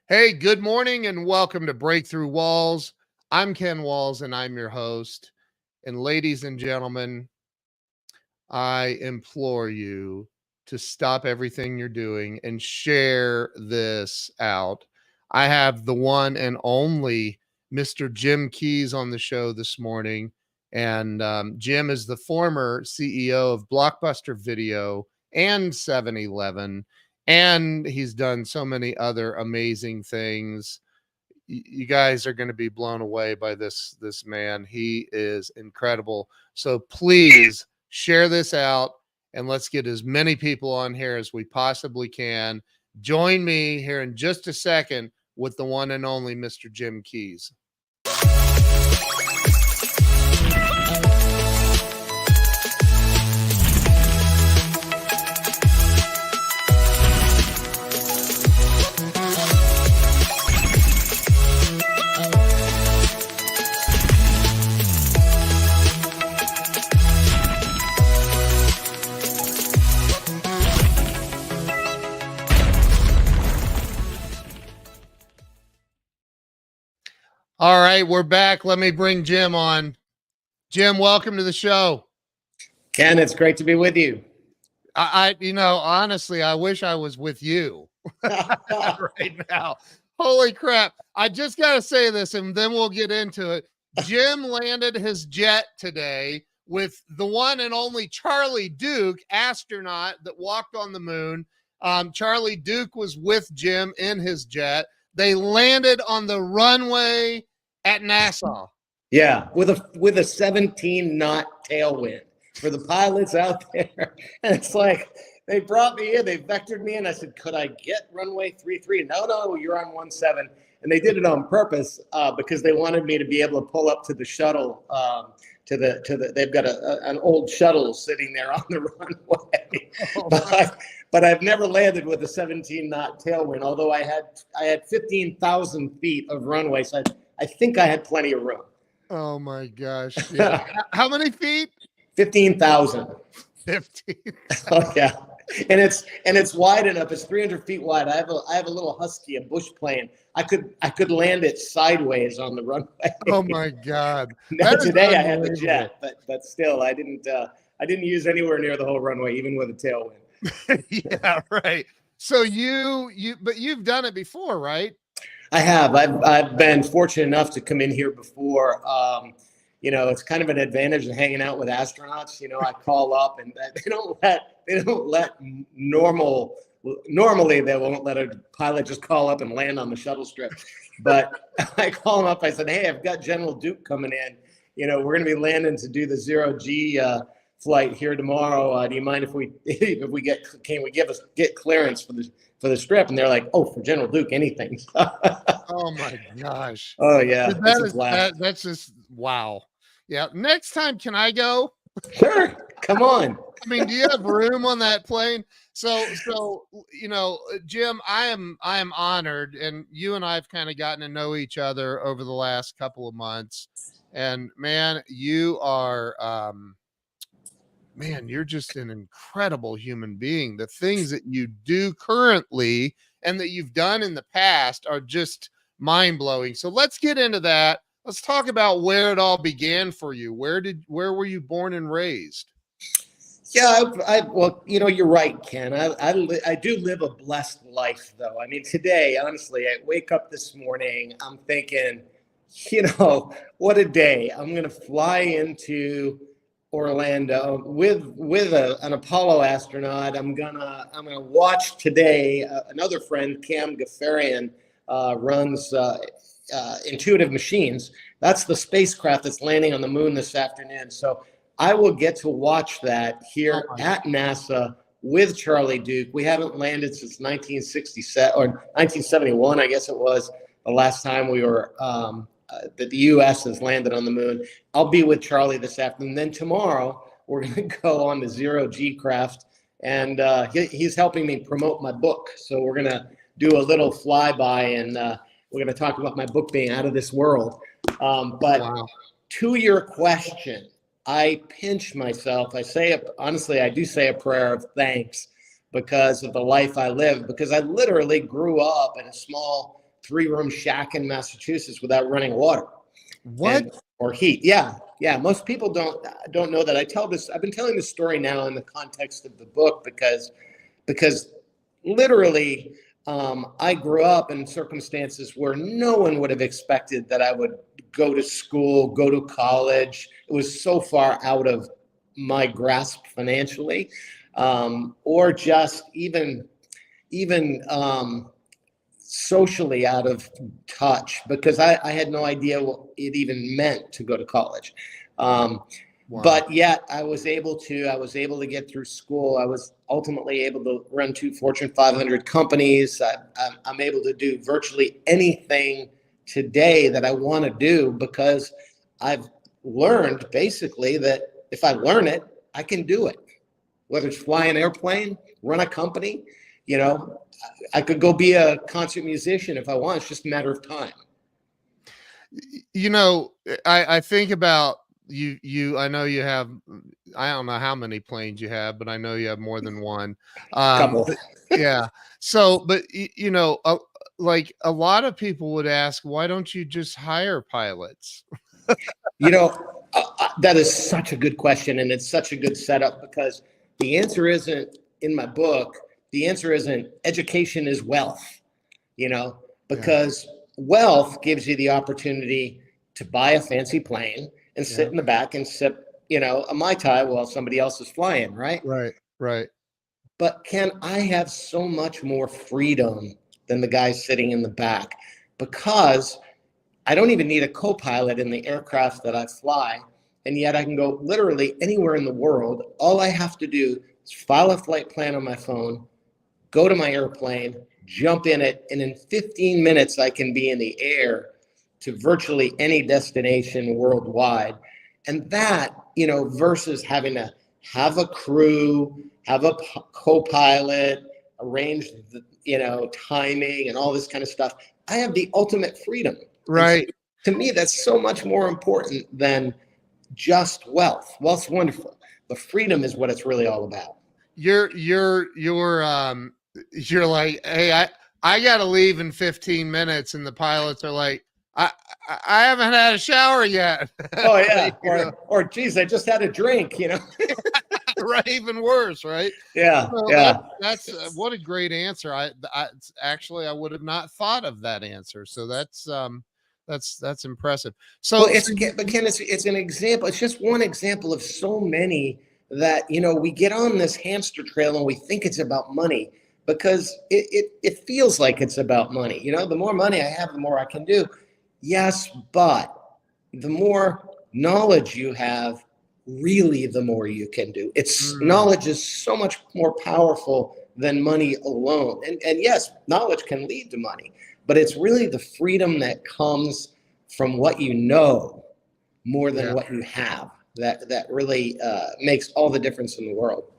Hey, good morning and welcome to Breakthrough Walls. I'm Ken Walls and I'm your host. And ladies and gentlemen, I implore you to stop everything you're doing and share this out. I have the one and only Mr. Jim Keys on the show this morning. And Jim is the former CEO of Blockbuster Video and 7-Eleven. And he's done so many other amazing things. You guys are going to be blown away by this man. He is incredible. So please share this out and let's get as many people on here as we possibly can. Join me here in just a second with the one and only Mr. Jim Keys. All right, we're back. Let me bring Jim on. Jim, welcome to the show. Ken, it's great to be with you. Honestly, I wish I was with you right now. Holy crap. I just got to say this and then we'll get into it. Jim landed his jet today with the one and only Charlie Duke, astronaut that walked on the moon. Charlie Duke was with Jim in his jet. They landed on the runway at NASA. Yeah, with a 17-knot tailwind for the pilots out there. And it's like, they brought me in, they vectored me in. I said, could I get runway 33? No, you're on 17. And they did it on purpose because they wanted me to be able to pull up to the shuttle. They've got an old shuttle sitting there on the runway. But I've never landed with a 17-knot tailwind, although I had 15,000 feet of runway, so I think I had plenty of room. Oh my gosh! Yeah. How many feet? 15,000. 15. Oh yeah, and it's wide enough. It's 300 feet wide. I have a little husky, a bush plane. I could land it sideways on the runway. Oh my God! Today I had the jet, but still I didn't use anywhere near the whole runway, even with a tailwind. Yeah, right. So but you've done it before, right? I have. I've been fortunate enough to come in here before. It's kind of an advantage of hanging out with astronauts. I call up and they don't let normally they won't let a pilot just call up and land on the shuttle strip. But I call them up. I said, hey, I've got General Duke coming in. We're going to be landing to do the 0G flight here tomorrow. Do you mind if we get clearance for the strip? And they're like, oh, for General Duke, anything. Oh my gosh. Oh yeah. That's just wow. Yeah. Next time, can I go? Sure. Come on. I mean, do you have room on that plane? So Jim, I am honored, and you and I have kind of gotten to know each other over the last couple of months. And man, you are you're just an incredible human being. The things that you do currently and that you've done in the past are just mind-blowing. So let's get into that. Let's talk about where it all began for you. Where were you born and raised? Yeah, well, you're right, Ken. I do live a blessed life, though. I mean, today, honestly, I wake up this morning, I'm thinking, what a day. I'm going to fly into Orlando with an Apollo astronaut. I'm gonna watch today. Another friend, Cam Gaffarian, runs Intuitive Machines. That's the spacecraft that's landing on the moon this afternoon. So I will get to watch that here at NASA with Charlie Duke. We haven't landed since 1967 or 1971, I guess it was the last time we were that the U.S. has landed on the moon. I'll be with Charlie this afternoon. Then tomorrow we're going to go on the 0G craft, and he's helping me promote my book. So we're going to do a little flyby, and we're going to talk about my book being out of this world. To your question, I pinch myself. Honestly, I do say a prayer of thanks because of the life I live, because I literally grew up in a small 3-room shack in Massachusetts without running water. What? Or heat. Yeah. Most people don't know that. I've been telling this story now in the context of the book because literally, I grew up in circumstances where no one would have expected that I would go to school, go to college. It was so far out of my grasp financially, or just even socially out of touch, because I had no idea what it even meant to go to college. Wow. But yet I was able to get through school. I was ultimately able to run 2 Fortune 500 companies. I'm able to do virtually anything today that I want to do because I've learned basically that if I learn it, I can do it. Whether it's fly an airplane, run a company, I could go be a concert musician if I want. It's just a matter of time. I think about I know you have, I don't know how many planes you have, but I know you have more than one. Couple. Yeah. So, but like a lot of people would ask, why don't you just hire pilots? That is such a good question, and it's such a good setup, because the answer isn't in my book. The answer isn't education is wealth, because wealth gives you the opportunity to buy a fancy plane and sit in the back and sip, a Mai Tai while somebody else is flying, right? Right. But Ken, I have so much more freedom than the guy sitting in the back, because I don't even need a co-pilot in the aircraft that I fly. And yet I can go literally anywhere in the world. All I have to do is file a flight plan on my phone, go to my airplane, jump in it, and in 15 minutes, I can be in the air to virtually any destination worldwide. And that, versus having to have a crew, have a co-pilot, arrange the, timing and all this kind of stuff. I have the ultimate freedom. Right. To me, that's so much more important than just wealth. Wealth's wonderful, but freedom is what it's really all about. You're like, hey, I got to leave in 15 minutes. And the pilots are like, I haven't had a shower yet. Oh yeah. Or geez, I just had a drink, Right. Even worse. Right. Yeah. So Yeah. That's what a great answer. I actually, I would have not thought of that answer. So that's impressive. So, Well, but Ken, it's an example. It's just one example of so many that, we get on this hamster trail and we think it's about money, because it feels like it's about money. The more money I have, the more I can do. Yes, but the more knowledge you have, really, the more you can do. Knowledge is so much more powerful than money alone. And yes, knowledge can lead to money, but it's really the freedom that comes from what you know more than what you have that really makes all the difference in the world.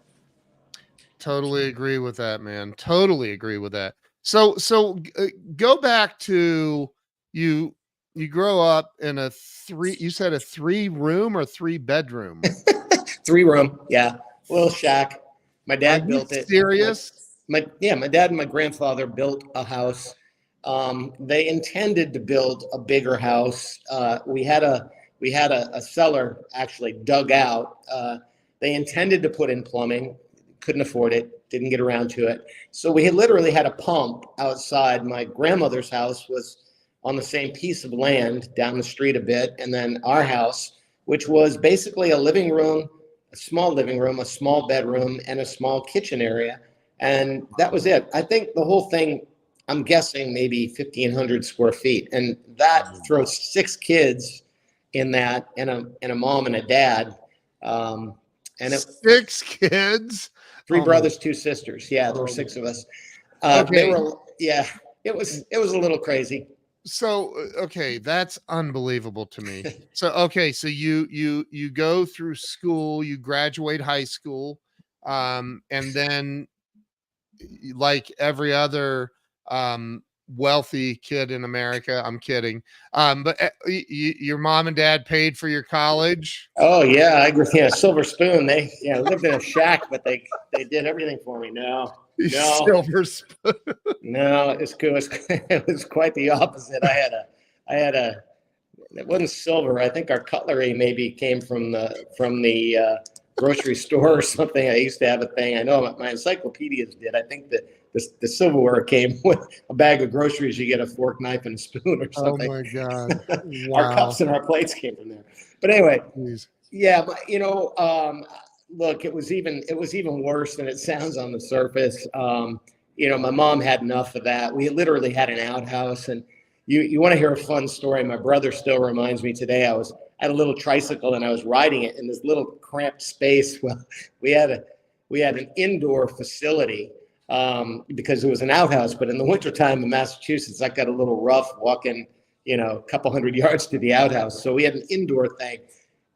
Totally agree with that, man. Totally agree with that. So go back to you. You grow up in you said a 3-room or 3-bedroom? 3-room, yeah, little shack. My dad built it. Serious? My dad and my grandfather built a house. They intended to build a bigger house. We had a cellar actually dug out. They intended to put in plumbing, couldn't afford it, didn't get around to it. So we literally had a pump outside. My grandmother's house was on the same piece of land down the street a bit, and then our house, which was basically a living room, a small living room, a small bedroom, and a small kitchen area. And that was it. I think the whole thing, I'm guessing maybe 1,500 square feet. And that throws 6 kids in that, and a mom and a dad. And 6 kids? 3 brothers, 2 sisters. Yeah, there were 6 of us. Okay. It was a little crazy. So, okay, that's unbelievable to me. So you go through school, you graduate high school, and then, like every other wealthy kid in America, I'm kidding, but your mom and dad paid for your college? Oh yeah, silver spoon. They lived in a shack, but they did everything for me. No. No, Silver spoon. no, it was quite the opposite. I had a, it wasn't silver. I think our cutlery maybe came from the grocery store or something. I used to have a thing. I know my encyclopedias did. I think that the silverware came with a bag of groceries. You get a fork, knife, and a spoon or Oh something. my God. Our Wow. cups and our plates came from there. But anyway, Jeez. yeah, but look, it was even worse than it sounds on the surface. My mom had enough of that. We literally had an outhouse, and you want to hear a fun story? My brother still reminds me today. I had a little tricycle and I was riding it in this little cramped space. Well, we had an indoor facility because it was an outhouse, but in the wintertime in Massachusetts, that got a little rough walking, a couple hundred yards to the outhouse. So we had an indoor thing.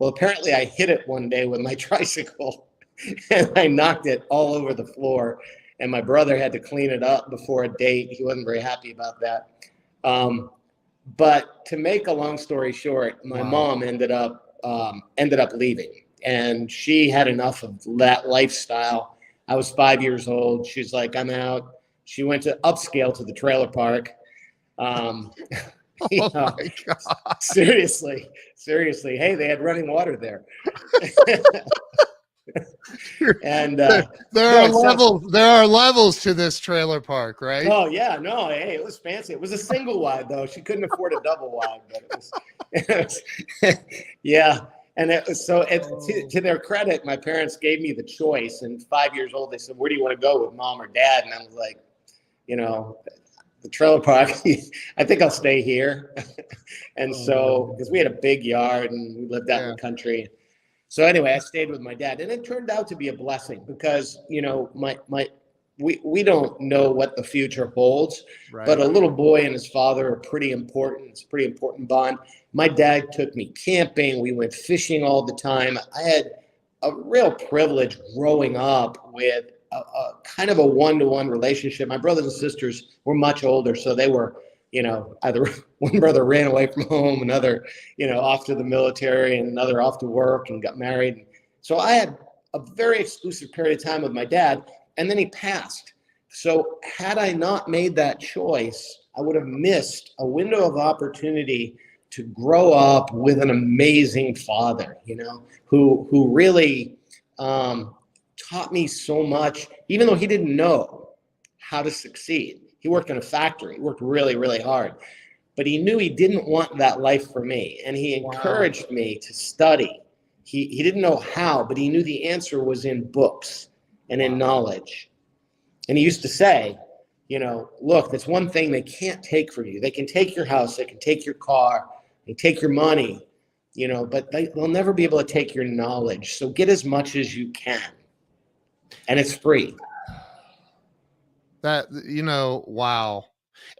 Well, apparently I hit it one day with my tricycle and I knocked it all over the floor. And my brother had to clean it up before a date. He wasn't very happy about that. But to make a long story short, my Wow. mom ended up leaving, and she had enough of that lifestyle. I was 5 years old. She's like, I'm out. She went to upscale to the trailer park. Um, you Oh know, my God. seriously. Hey, they had running water there. And There no, are it sounds. levels. There are levels to this trailer park, right? Oh yeah, no, hey, it was fancy. It was a single wide though. She couldn't afford a double wide, but yeah. And it was to their credit, my parents gave me the choice. And 5 years old, they said, "Where do you want to go, with mom or dad?" And I was like, the trailer park. I think I'll stay here. And so, because we had a big yard and we lived out in Yeah. the country. So anyway, I stayed with my dad, and it turned out to be a blessing because we don't know what the future holds, but Right. a little boy and his father are pretty important. It's a pretty important bond. My dad took me camping. We went fishing all the time. I had a real privilege growing up with a kind of a one-to-one relationship. My brothers and sisters were much older, so they were, either one brother ran away from home, another, off to the military, and another off to work and got married. So I had a very exclusive period of time with my dad, and then he passed. So had I not made that choice, I would have missed a window of opportunity to grow up with an amazing father, who really taught me so much, even though he didn't know how to succeed. He worked in a factory, he worked really, really hard, but he knew he didn't want that life for me. And he encouraged me to study. He didn't know how, but he knew the answer was in books and in knowledge. And he used to say, look, that's one thing they can't take from you. They can take your house, they can take your car, they take your money, but they'll never be able to take your knowledge. So get as much as you can. And it's free. That, wow.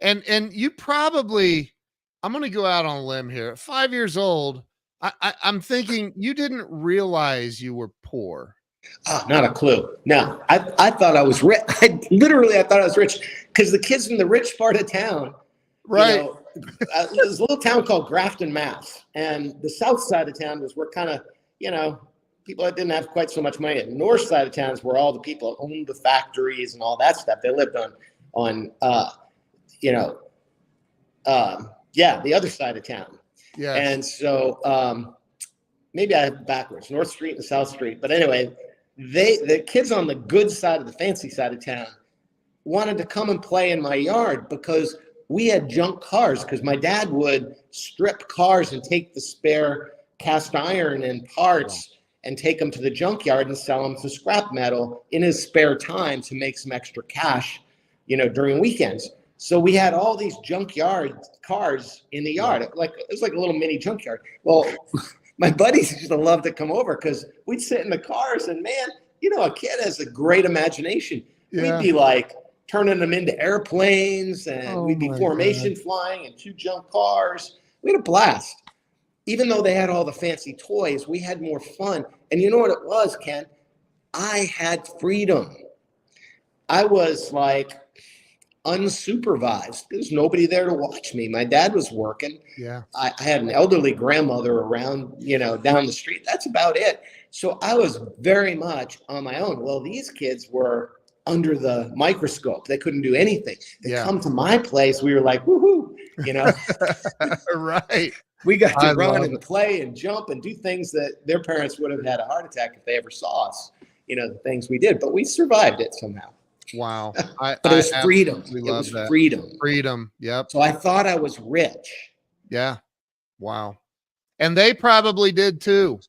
And you probably, I'm going to go out on a limb here. At 5 years old, I'm thinking you didn't realize you were poor. Oh, not a clue. No, I thought I was rich. I thought I was rich because the kids in the rich part of town, Right. there's a little town called Grafton, Mass. And the south side of town was where kind of, people that didn't have quite so much money. The north side of town is where all the people owned the factories and all that stuff. They lived on the other side of town. Yes. And so maybe I have it backwards, North Street and South Street. But anyway, the kids on the good side of the fancy side of town wanted to come and play in my yard because we had junk cars, because my dad would strip cars and take the spare cast iron and parts and take them to the junkyard and sell them for scrap metal in his spare time to make some extra cash, during weekends. So we had all these junkyard cars in the yard. It was like a little mini junkyard. Well, my buddies used to love to come over because we'd sit in the cars, and man, a kid has a great imagination. Yeah. We'd be like turning them into airplanes, and we'd be formation God. flying in two junk cars. We had a blast. Even though they had all the fancy toys, we had more fun. And you know what it was, Ken? I had freedom. I was like unsupervised. There's nobody there to watch me. My dad was working. Yeah. I had an elderly grandmother around, down the street. That's about it. So I was very much on my own. Well, these kids were under the microscope. They couldn't do anything. They Yeah. come to my place. We were like, woohoo, you know, Right. we got to I run love and it. play and jump and do things that their parents would have had a heart attack if they ever saw us, you know, the things we did, but we survived it somehow. Wow. But it I was freedom. absolutely It love was that. freedom. Freedom. Yep. So I thought I was rich. Yeah. Wow. And they probably did too.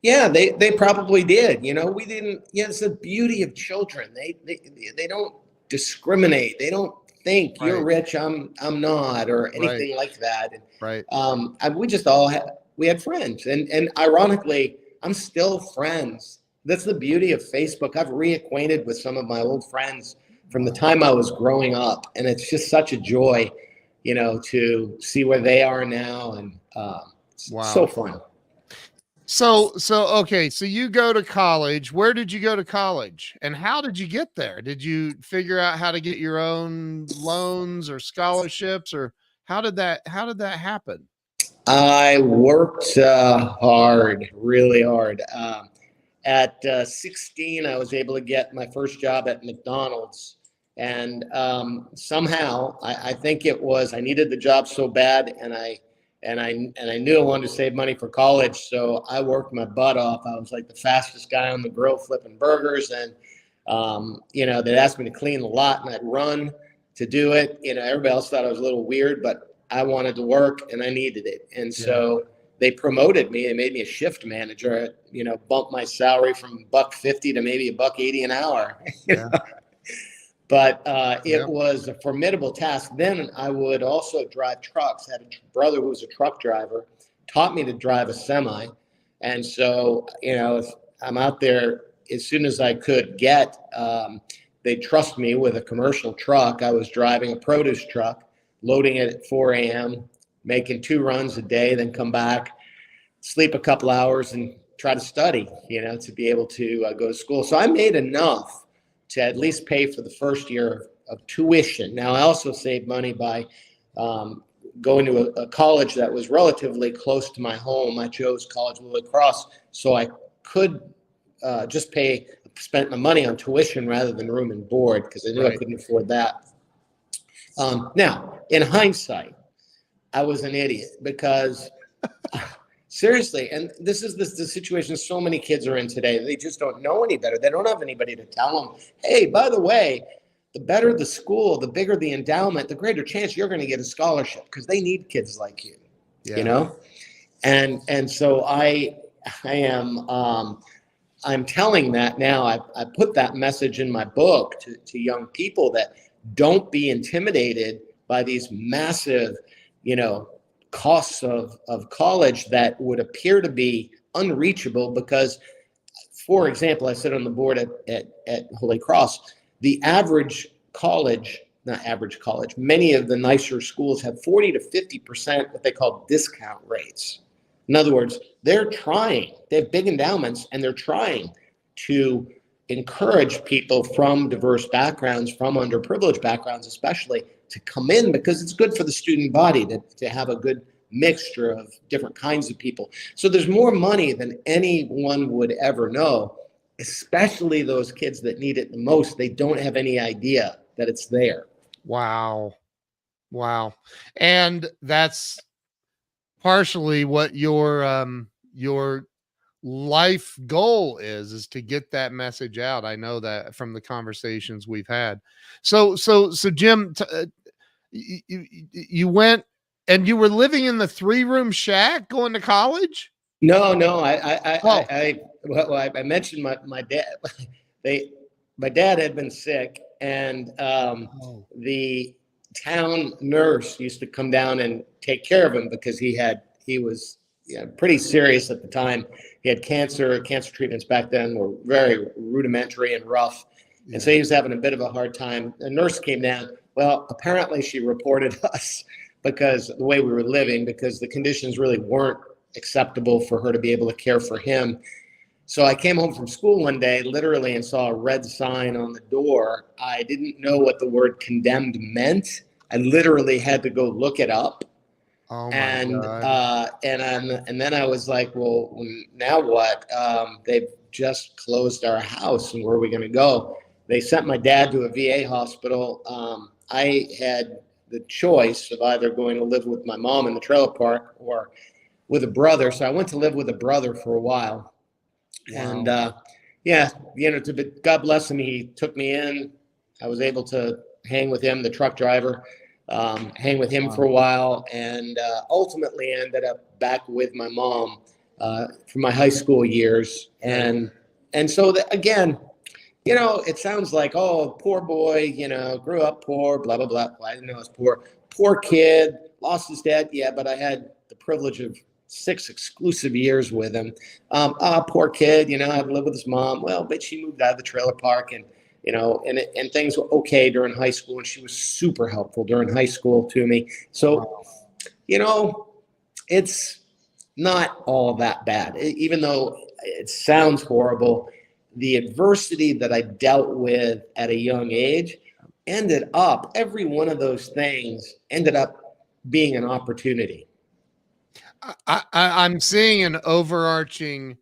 Yeah, they probably did. You know, we didn't. Yeah, it's the beauty of children. They don't discriminate. They don't think you're Right. rich, I'm not, or Right. anything like that. And Right. we just all we had friends, and ironically, I'm still friends. That's the beauty of Facebook. I've reacquainted with some of my old friends from the time I was growing up, and it's just such a joy, you know, to see where they are now, and it's Wow. so fun. So okay, so you go to college. Where did you go to college? And how did you get there? Did you figure out how to get your own loans or scholarships, or how did that happen? I worked hard, really hard. At 16, I was able to get my first job at McDonald's, and somehow I think it was I needed the job so bad, and I knew I wanted to save money for college, so I worked my butt off. I was like the fastest guy on the grill flipping burgers, and you know, they'd ask me to clean the lot, and I'd run to do it. You know, everybody else thought I was a little weird, but I wanted to work and I needed it, and so they promoted me. They made me a shift manager. You know, bumped my salary from $1.50 to maybe $1.80 an hour. Yeah. But it Yep. was a formidable task. Then I would also drive trucks. I had a brother who was a truck driver, taught me to drive a semi. And so, you know, if I'm out there as soon as I could get, they trust me with a commercial truck. I was driving a produce truck, loading it at 4 a.m., making 2 runs a day, then come back, sleep a couple hours, and try to study, you know, to be able to go to school. So I made enough to at least pay for the first year of tuition. Now, I also saved money by going to a college that was relatively close to my home. I chose College of Holy Cross, so I could just spent my money on tuition rather than room and board, because I knew I couldn't afford that. Now, in hindsight, I was an idiot, because seriously, and this is the situation so many kids are in today. They just don't know any better. They don't have anybody to tell them, hey, by the way, the better the school, the bigger the endowment, the greater chance you're going to get a scholarship, because they need kids like you, you know? And so I am, I'm telling that now. I put that message in my book to young people, that don't be intimidated by these massive, you know, costs of college that would appear to be unreachable. Because, for example, I sit on the board at Holy Cross. The average college, not average college, many of the nicer schools have 40 to 50% what they call discount rates. In other words, they're trying, they have big endowments, and they're trying to encourage people from diverse backgrounds, from underprivileged backgrounds especially, to come in, because it's good for the student body to have a good mixture of different kinds of people. So there's more money than anyone would ever know, especially those kids that need it the most. They don't have any idea that it's there. Wow. Wow. And that's partially what your life goal is to get that message out. I know that from the conversations we've had. So Jim, you went and you were living in the 3-room shack going to college? No, Oh. I mentioned my dad. My dad had been sick, and the town nurse used to come down and take care of him, because he was pretty serious at the time. He had cancer. Cancer treatments back then were very rudimentary and rough, and so he was having a bit of a hard time. The nurse came down. Well, apparently she reported us, because the way we were living, because the conditions really weren't acceptable for her to be able to care for him. So I came home from school one day, literally, and saw a red sign on the door. I didn't know what the word condemned meant. I literally had to go look it up. Oh my And God. and then I was like, well, now what? They've just closed our house, and where are we going to go? They sent my dad to a VA hospital. I had the choice of either going to live with my mom in the trailer park or with a brother. So I went to live with a brother for a while. Wow. And yeah, God bless him. He took me in. I was able to hang with him, the truck driver, hang with him for a while, and ultimately ended up back with my mom for my high school years. And so again, it sounds like, oh, poor boy, grew up poor, blah, blah, blah. Well, I didn't know I was poor. Poor kid, lost his dad. Yeah, but I had the privilege of 6 exclusive years with him. Poor kid, I'd live with his mom. Well, but she moved out of the trailer park and things were okay during high school. And she was super helpful during high school to me. So, it's not all that bad, even though it sounds horrible. The adversity that I dealt with at a young age every one of those things ended up being an opportunity. I'm seeing an overarching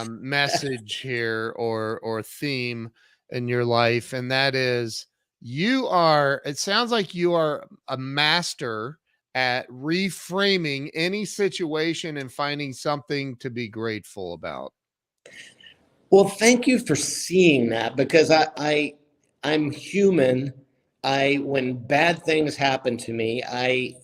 message here or theme in your life, and that is it sounds like you are a master at reframing any situation and finding something to be grateful about. Well, thank you for seeing that, because I'm human. When bad things happen to me, I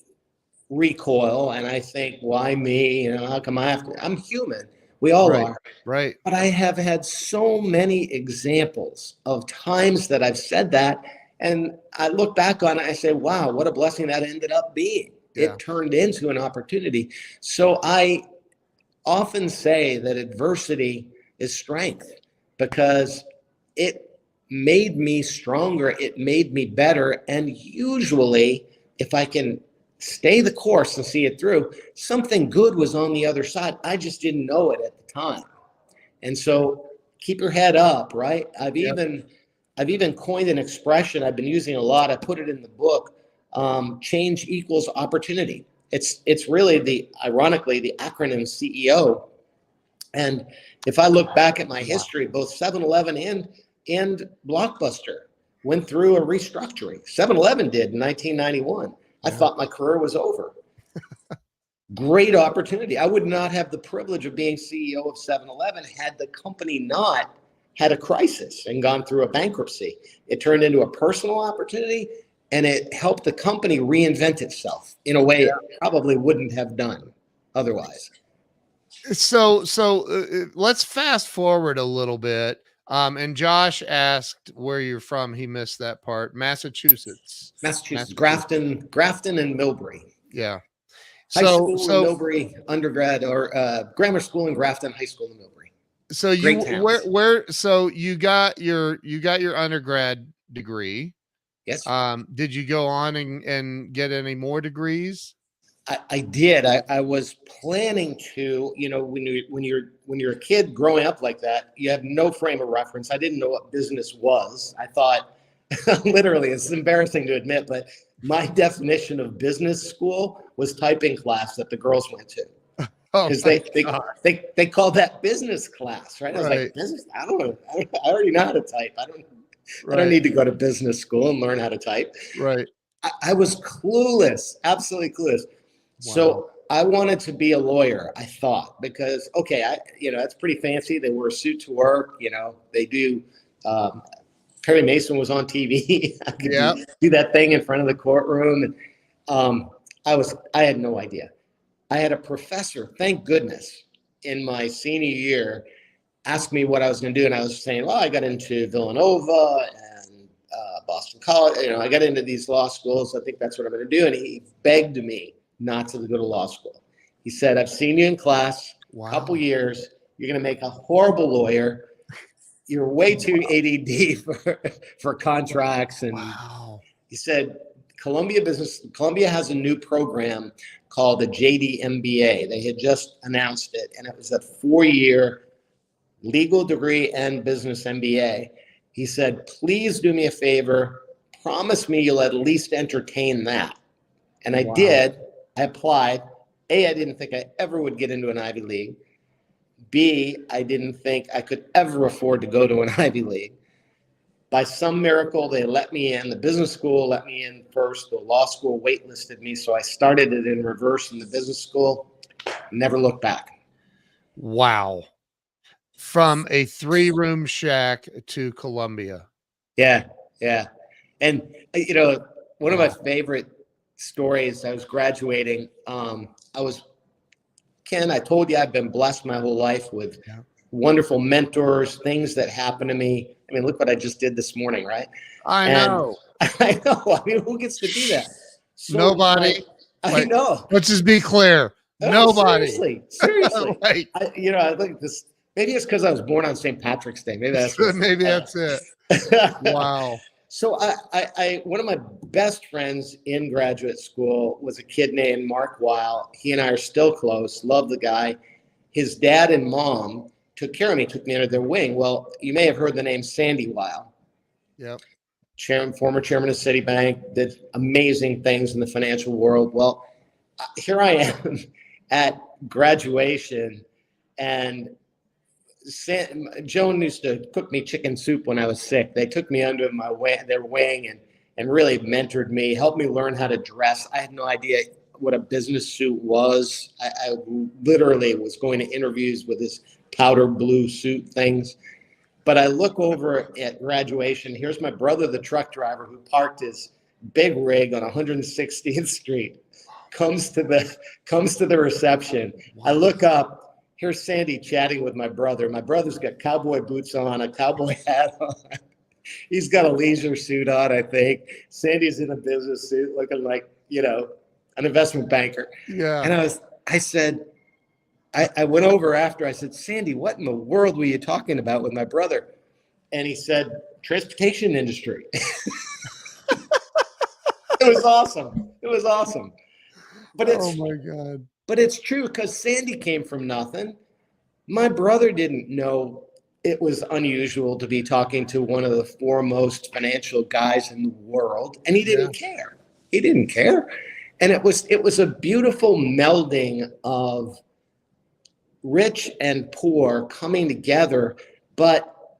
recoil and I think, why me? How come I have to? I'm human. We all are. Right. But I have had so many examples of times that I've said that, and I look back on it, I say, wow, what a blessing that ended up being. Yeah. It turned into an opportunity. So I often say that adversity is strength, because it made me stronger. It made me better. And usually, if I can stay the course and see it through, something good was on the other side. I just didn't know it at the time. And so keep your head up, right? I've even coined an expression I've been using a lot. I put it in the book. Change equals opportunity. It's really ironically the acronym CEO. And if I look back at my history, both 7-Eleven and Blockbuster went through a restructuring. 7-Eleven did in 1991. I thought my career was over. Great opportunity. I would not have the privilege of being CEO of 7-Eleven had the company not had a crisis and gone through a bankruptcy. It turned into a personal opportunity, and it helped the company reinvent itself in a way it probably wouldn't have done otherwise. So let's fast forward a little bit. And Josh asked where you're from. He missed that part. Massachusetts. Grafton and Millbury. Yeah. High school in Millbury, undergrad, or grammar school in Grafton, high school in Millbury. So so you got your undergrad degree. Yes. Did you go on and get any more degrees? I did. I was planning to, when you're a kid growing up like that, you have no frame of reference. I didn't know what business was. I thought, literally, it's embarrassing to admit, but my definition of business school was typing class that the girls went to. Because they called that business class, right? I was like, business? I don't know. I already know how to type. I don't need to go to business school and learn how to type. Right. I was clueless, absolutely clueless. Wow. So I wanted to be a lawyer, I thought, because, that's pretty fancy. They wear a suit to work, they do. Perry Mason was on TV. I could do that thing in front of the courtroom. And I had no idea. I had a professor, thank goodness, in my senior year, asked me what I was going to do. And I was saying, well, I got into Villanova and Boston College. I got into these law schools. I think that's what I'm going to do. And he begged me not to go to law school. He said, I've seen you in class a couple years. You're going to make a horrible lawyer. You're way too ADD for contracts. And he said, Columbia has a new program called the JD MBA. They had just announced it, and it was a 4-year legal degree and business MBA. He said, please do me a favor. Promise me you'll at least entertain that. And I did. I applied. A, I didn't think I ever would get into an Ivy League. B, I didn't think I could ever afford to go to an Ivy League. by some miracle, they let me in. The business school let me in first. The law school waitlisted me. So I started it in reverse in the business school. Never looked back. Wow. From a 3-room shack to Columbia. Yeah. Yeah. And, one of my Wow. favorite stories, I was graduating. Ken, I told you I've been blessed my whole life with Yeah. wonderful mentors, things that happen to me. I mean, look what I just did this morning, right? I And know. I know. I mean, who gets to do that? So Nobody. I Like, know. let's just be clear. Oh, Nobody. seriously. Like, I look at this. Maybe it's because I was born on St. Patrick's Day. Maybe that's what. maybe that's it. Wow. So one of my best friends in graduate school was a kid named Mark Weil. He and I are still close. Love the guy. His dad and mom took care of me, took me under their wing. Well, you may have heard the name Sandy Weil. Yep. Former chairman of Citibank, did amazing things in the financial world. Well, here I am at graduation, and Joan used to cook me chicken soup when I was sick. They took me under their wing and really mentored me, helped me learn how to dress. I had no idea what a business suit was. I literally was going to interviews with this powder blue suit things. But I look over at graduation. Here's my brother, the truck driver, who parked his big rig on 160th Street. Comes to the reception. I look up. Here's Sandy chatting with my brother. My brother's got cowboy boots on, a cowboy hat on. He's got a leisure suit on, I think. Sandy's in a business suit, looking like, an investment banker. Yeah. And I said, I went over after. I said, Sandy, what in the world were you talking about with my brother? And he said, transportation industry. It was awesome. It was awesome. But Oh my God. But it's true, because Sandy came from nothing. My brother didn't know it was unusual to be talking to one of the foremost financial guys in the world, and he didn't care. He didn't care. And it was a beautiful melding of rich and poor coming together. But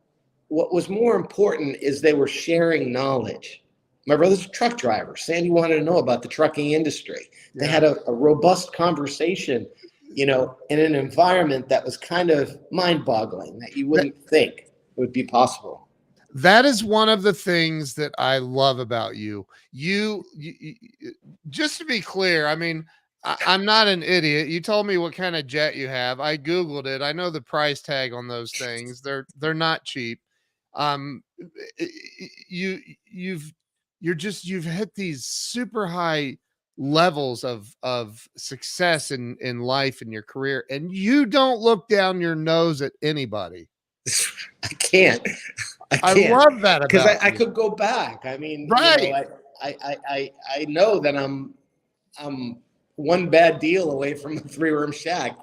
what was more important is they were sharing knowledge. My brother's a truck driver. Sandy wanted to know about the trucking industry. Yeah. They had a robust conversation, in an environment that was kind of mind-boggling, that you wouldn't think would be possible. That is one of the things that I love about you. You just to be clear, I mean, I'm not an idiot. You told me what kind of jet you have. I Googled it. I know the price tag on those things. They're not cheap. You've hit these super high levels of success in life in your career, and you don't look down your nose at anybody. I can't. I love that because about I you. could go back. I mean, Right. I know that I'm one bad deal away from a 3-room shack.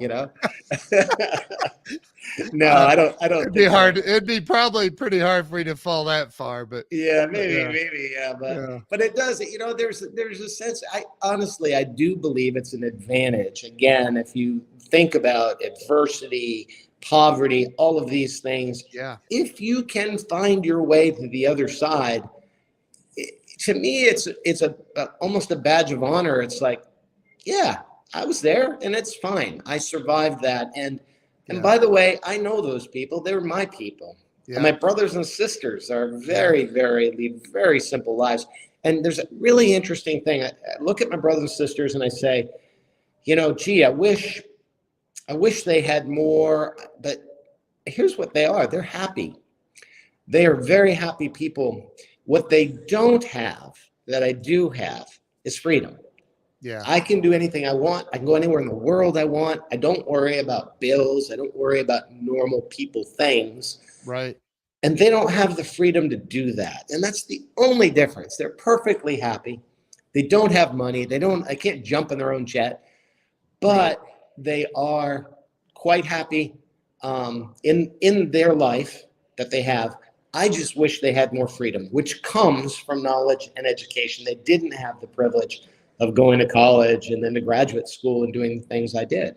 No, I don't. It'd be hard. It'd be probably pretty hard for you to fall that far, but yeah, maybe, but it does. There's a sense. I do believe it's an advantage. Again, if you think about adversity, poverty, all of these things, if you can find your way to the other side, to me, it's almost a badge of honor. It's like, yeah, I was there, and it's fine. I survived that, and by the way, I know those people. They're my people. Yeah. And my brothers and sisters are very, lead very simple lives. And there's a really interesting thing. I look at my brothers and sisters and I say, gee, I wish they had more, but here's what they are. They're happy. They are very happy people. What they don't have that I do have is freedom. Yeah. I can do anything I want. I can go anywhere in the world I want. I don't worry about bills. I don't worry about normal people things. Right. And they don't have the freedom to do that. And that's the only difference. They're perfectly happy. They don't have money. I can't jump in their own jet, but they are quite happy in their life that they have. I just wish they had more freedom, which comes from knowledge and education. They didn't have the privilege of going to college and then to graduate school and doing the things I did.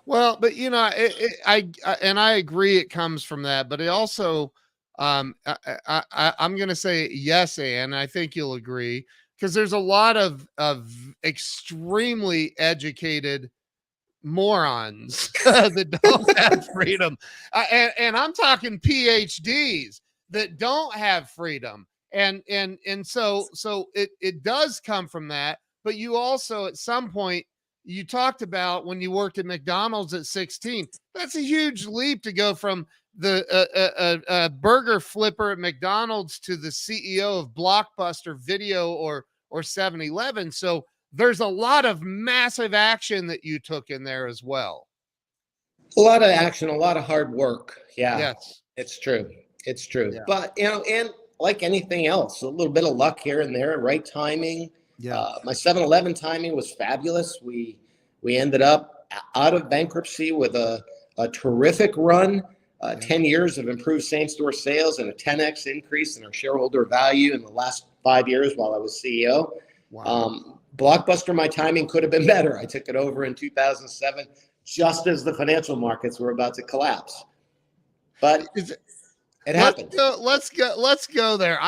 Well, but I agree it comes from that, but it also, I'm going to say yes, and I think you'll agree, because there's a lot of extremely educated morons that don't have freedom, and I'm talking PhDs that don't have freedom, and so it does come from that. But you also, at some point, you talked about when you worked at McDonald's at 16. That's a huge leap to go from the burger flipper at McDonald's to the CEO of Blockbuster Video or 7-Eleven. So there's a lot of massive action that you took in there as well. A lot of action, a lot of hard work. Yeah, Yes. it's true. It's true. Yeah. But, and like anything else, a little bit of luck here and there, right timing. Yeah. My 7-Eleven timing was fabulous. We ended up out of bankruptcy with a terrific run, 10 years of improved same-store sales and a 10x increase in our shareholder value in the last 5 years while I was CEO. Wow. Blockbuster, my timing could have been better. I took it over in 2007, just as the financial markets were about to collapse. But it happened. Let's go there.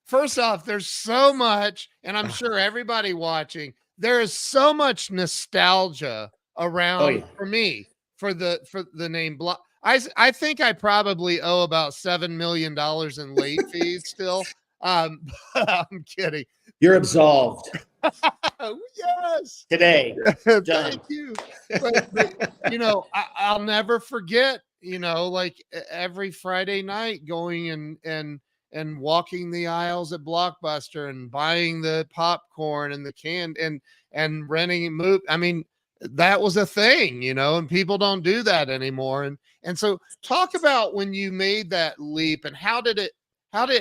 First off, there's so much, and I'm sure everybody watching, there is so much nostalgia around for me for the name Block. I think I probably owe about $7 million in late fees still. I'm kidding. You're absolved. Yes. Today. Thank you. But I'll never forget, like every Friday night going and walking the aisles at Blockbuster and buying the popcorn and the can and renting a movie. I mean, that was a thing, and people don't do that anymore. And so talk about when you made that leap and how did it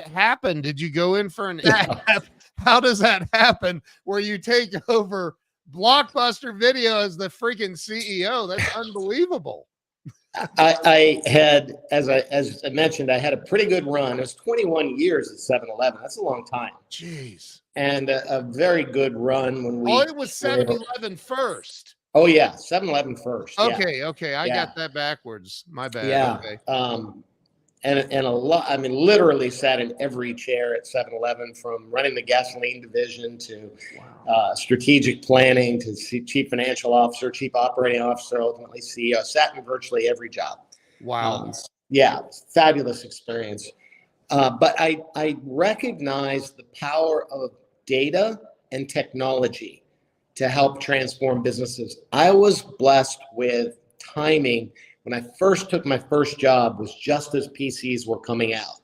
happen? Did you go in for an app? How does that happen where you take over Blockbuster Video as the freaking CEO? That's unbelievable. I had, as I mentioned, I had a pretty good run. It was 21 years at 7-Eleven. That's a long time. Jeez. And a very good run when we. Oh, it was 7-Eleven first. Oh yeah, 7-Eleven first. Okay, yeah. Okay, I got that backwards. My bad. Yeah. Okay. And a lot. I mean, literally sat in every chair at 7-Eleven, from running the gasoline division to strategic planning to chief financial officer, chief operating officer, ultimately CEO. Sat in virtually every job. Wow. Yeah, fabulous experience. But I recognize the power of data and technology to help transform businesses. I was blessed with timing. When I first took my first job was just as PCs were coming out.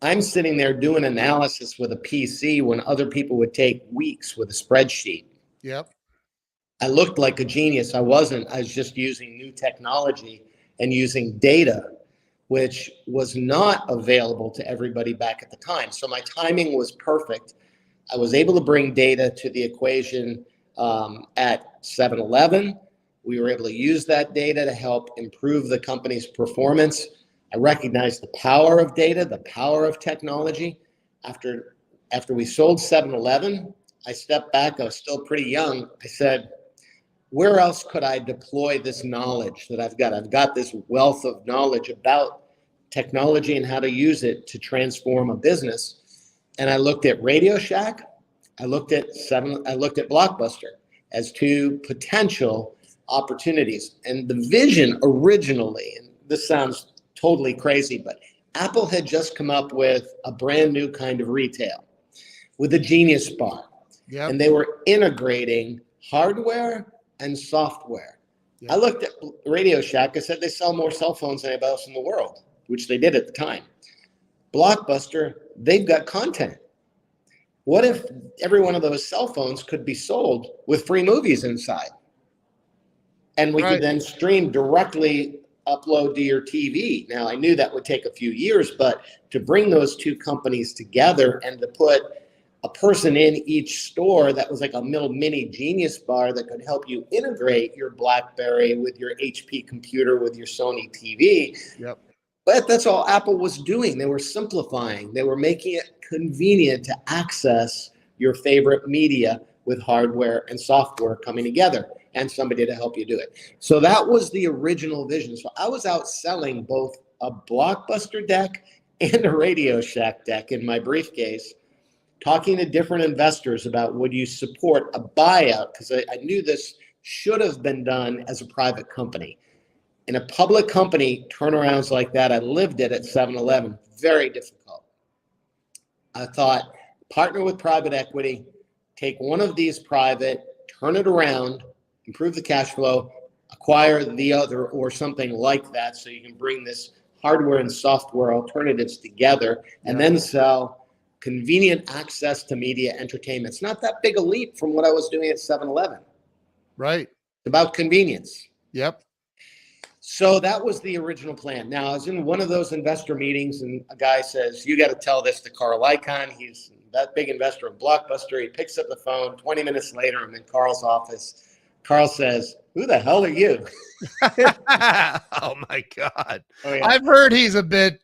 I'm sitting there doing analysis with a PC when other people would take weeks with a spreadsheet. Yep. I looked like a genius. I wasn't. I was just using new technology and using data, which was not available to everybody back at the time. So my timing was perfect. I was able to bring data to the equation at 7-Eleven. We were able to use that data to help improve the company's performance. I recognized the power of data, the power of technology. After we sold 7-Eleven, I stepped back. I was still pretty young. I said, where else could I deploy this knowledge that I've got? I've got this wealth of knowledge about technology and how to use it to transform a business. And I looked at Radio Shack. I looked at Blockbuster as two potential opportunities. And the vision originally, and this sounds totally crazy, but Apple had just come up with a brand new kind of retail with a Genius Bar. Yep. And they were integrating hardware and software. Yep. I looked at Radio Shack. I said they sell more cell phones than anybody else in the world, which they did at the time. Blockbuster, they've got content. What if every one of those cell phones could be sold with free movies inside? And we could then stream directly, upload to your TV. Now, I knew that would take a few years, but to bring those two companies together and to put a person in each store that was like a little mini Genius Bar that could help you integrate your BlackBerry with your HP computer, with your Sony TV. Yep. But that's all Apple was doing. They were simplifying. They were making it convenient to access your favorite media with hardware and software coming together and somebody to help you do it. So that was the original vision. So I was out selling both a Blockbuster deck and a Radio Shack deck in my briefcase, talking to different investors about would you support a buyout? Because I knew this should have been done as a private company. In a public company, turnarounds like that, I lived it at 7-Eleven, very difficult. I thought, partner with private equity, take one of these private, turn it around, improve the cash flow, acquire the other or something like that so you can bring this hardware and software alternatives together and then sell convenient access to media entertainment. It's not that big a leap from what I was doing at 7-Eleven. Right. It's about convenience. Yep. So that was the original plan. Now, I was in one of those investor meetings and a guy says, you got to tell this to Carl Icahn. He's that big investor in Blockbuster. He picks up the phone. 20 minutes later, I'm in Carl's office. Carl says, who the hell are you? Oh my God. Oh, yeah. I've heard he's a bit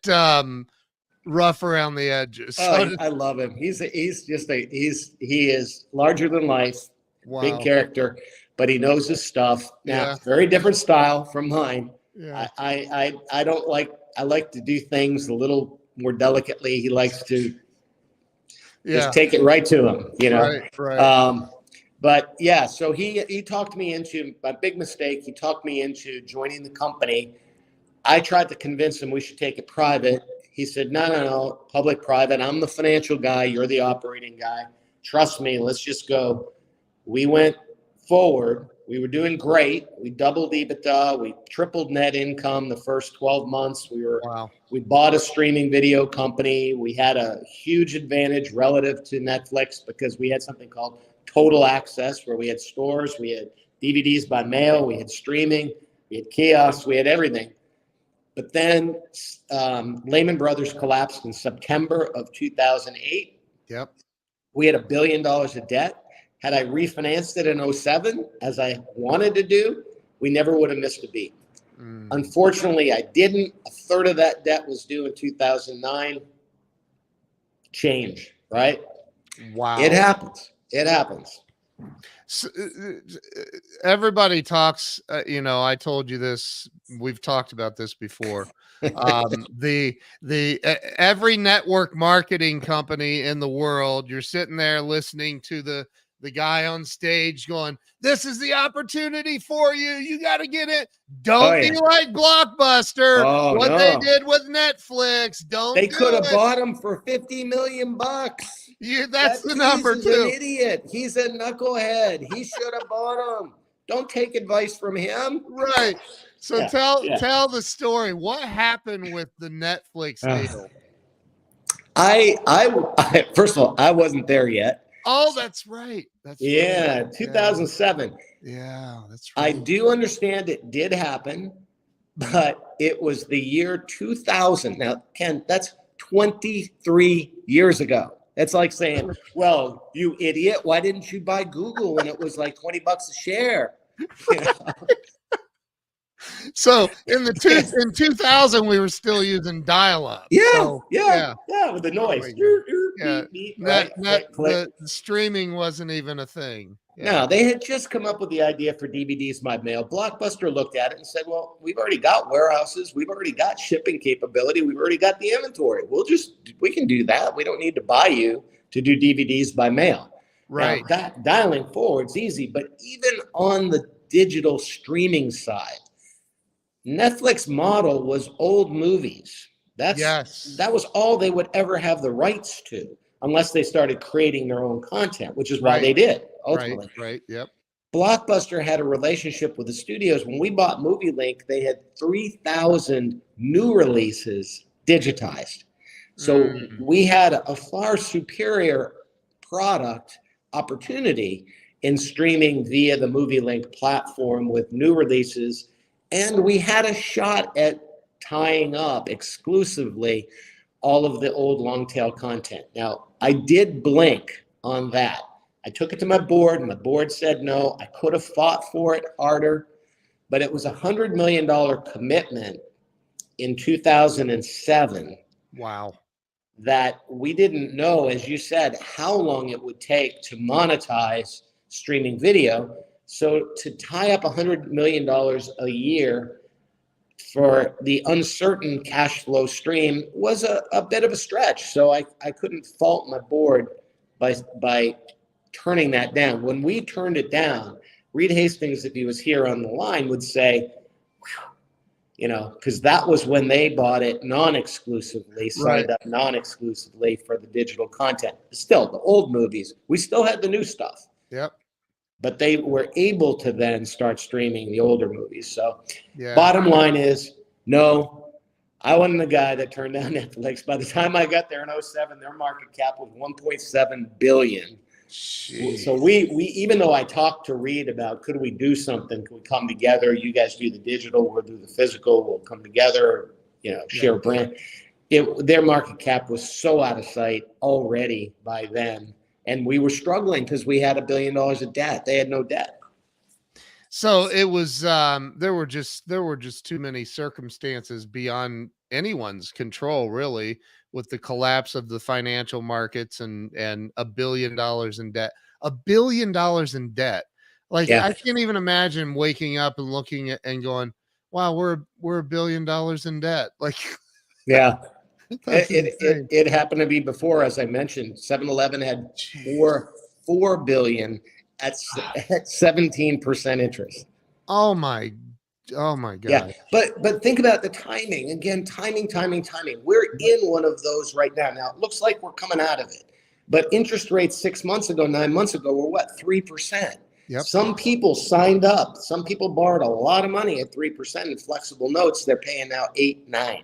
rough around the edges. Oh, I love him. He is larger than life, Wow. big character, but he knows his stuff. Now, Yeah. very different style from mine. Yeah. I don't like, I like to do things a little more delicately. He likes to just take it right to him, you know? Right. But yeah, so he talked me into my big mistake. He talked me into joining the company. I tried to convince him we should take it private. He said, no, public, private. I'm the financial guy. You're the operating guy. Trust me. Let's just go. We went forward. We were doing great. We doubled EBITDA. We tripled net income the first 12 months. We bought a streaming video company. We had a huge advantage relative to Netflix because we had something called Total Access, where we had stores, we had DVDs by mail, we had streaming, we had kiosks, we had everything. But then Lehman Brothers collapsed in September of 2008. Yep. We had $1 billion of debt. Had I refinanced it in 2007, as I wanted to do, we never would have missed a beat. Unfortunately, I didn't. A third of that debt was due in 2009. Change, right? Wow. It happens. It happens. So, everybody talks, I told you this, we've talked about this before. Every network marketing company in the world, you're sitting there listening to the guy on stage going, this is the opportunity for you. You got to get it. Don't be like Blockbuster. They did with Netflix. They could have bought him for $50 million. That's the number too. He's an idiot. He's a knucklehead. He should have bought him. Don't take advice from him. Right. So tell the story. What happened with the Netflix deal? I first of all, I wasn't there yet. Oh, that's right. That's 2007. Yeah, that's right. I do understand it did happen, but it was the year 2000. Now, Ken, that's 23 years ago. It's like saying, well, you idiot, why didn't you buy Google when it was like $20 a share? You know? So in 2000, we were still using dial-up. Yeah, with the noise. The streaming wasn't even a thing. No, they had just come up with the idea for DVDs by mail. Blockbuster looked at it and said, well, we've already got warehouses. We've already got shipping capability. We've already got the inventory. We can do that. We don't need to buy you to do DVDs by mail. Right. Now, dialing forward's easy, but even on the digital streaming side, Netflix model was old movies. That was all they would ever have the rights to, unless they started creating their own content, which is why they did ultimately. Right. Yep. Blockbuster had a relationship with the studios. When we bought MovieLink, they had 3,000 new releases digitized. So we had a far superior product opportunity in streaming via the MovieLink platform with new releases. And we had a shot at tying up exclusively all of the old long tail content. Now, I did blink on that. I took it to my board, and my board said no. I could have fought for it harder, but it was a $100 million commitment in 2007. Wow. That we didn't know, as you said, how long it would take to monetize streaming video. So to tie up $100 million a year for the uncertain cash flow stream was a bit of a stretch. So I couldn't fault my board by turning that down. When we turned it down, Reed Hastings, if he was here on the line, would say, because that was when they bought it non-exclusively, signed up non-exclusively for the digital content. Still, the old movies, we still had the new stuff. Yep. But they were able to then start streaming the older movies. So Yeah. Bottom line is, no, I wasn't the guy that turned down Netflix. By the time I got there in 2007, their market cap was $1.7 billion. Jeez. So we even though I talked to Reed about, could we do something? Could we come together? You guys do the digital, we'll do the physical, we'll come together, share a brand. Their market cap was so out of sight already by then. And we were struggling because we had $1 billion of debt. They had no debt. So it was there were just too many circumstances beyond anyone's control, really, with the collapse of the financial markets and $1 billion in debt. $1 billion in debt. Like, I can't even imagine waking up and looking at and going, wow, we're $1 billion in debt. Like, yeah. It happened to be before, as I mentioned, 7-Eleven had $4 billion at 17% interest. Oh my God. Yeah, but think about the timing. Again, timing. We're in one of those right now. Now it looks like we're coming out of it, but interest rates 6 months ago, 9 months ago were what, 3%. Yep. Some people signed up. Some people borrowed a lot of money at 3% in flexible notes. They're paying now 8, 9.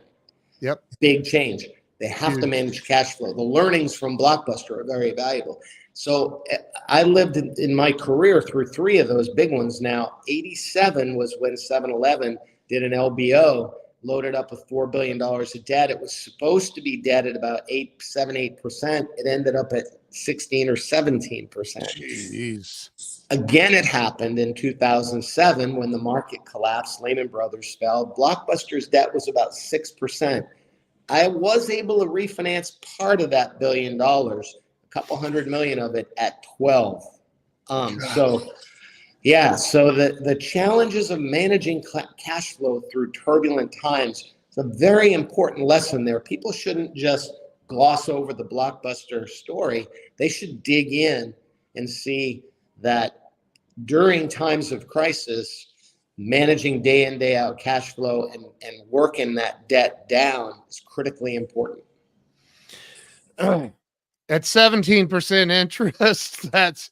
Yep. Big change. They have to manage cash flow. The learnings from Blockbuster are very valuable. So I lived in my career through 3 of those big ones. Now, 87 was when 7-Eleven did an LBO, loaded up with $4 billion of debt. It was supposed to be debt at about 8%. It ended up at 16 or 17%. Jeez. Again, it happened in 2007 when the market collapsed. Lehman Brothers fell. Blockbuster's debt was about 6%. I was able to refinance part of that $1 billion, a couple $100 million of it at 12. So the challenges of managing cash flow through turbulent times is a very important lesson there. People shouldn't just gloss over the Blockbuster story. They should dig in and see that during times of crisis, managing day in, day out cash flow and working that debt down is critically important. At 17% interest, that's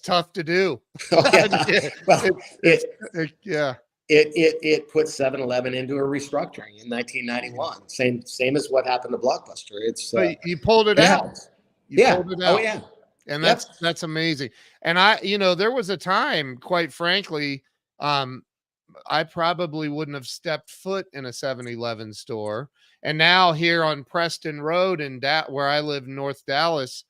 tough to do. Oh, yeah. Well, it put 7-Eleven into a restructuring in 1991. Same as what happened to Blockbuster. But you pulled it out. Pulled it out. Oh yeah. And that's amazing. And there was a time, quite frankly, I probably wouldn't have stepped foot in a 7-Eleven store. And now here on Preston Road where I live in North Dallas,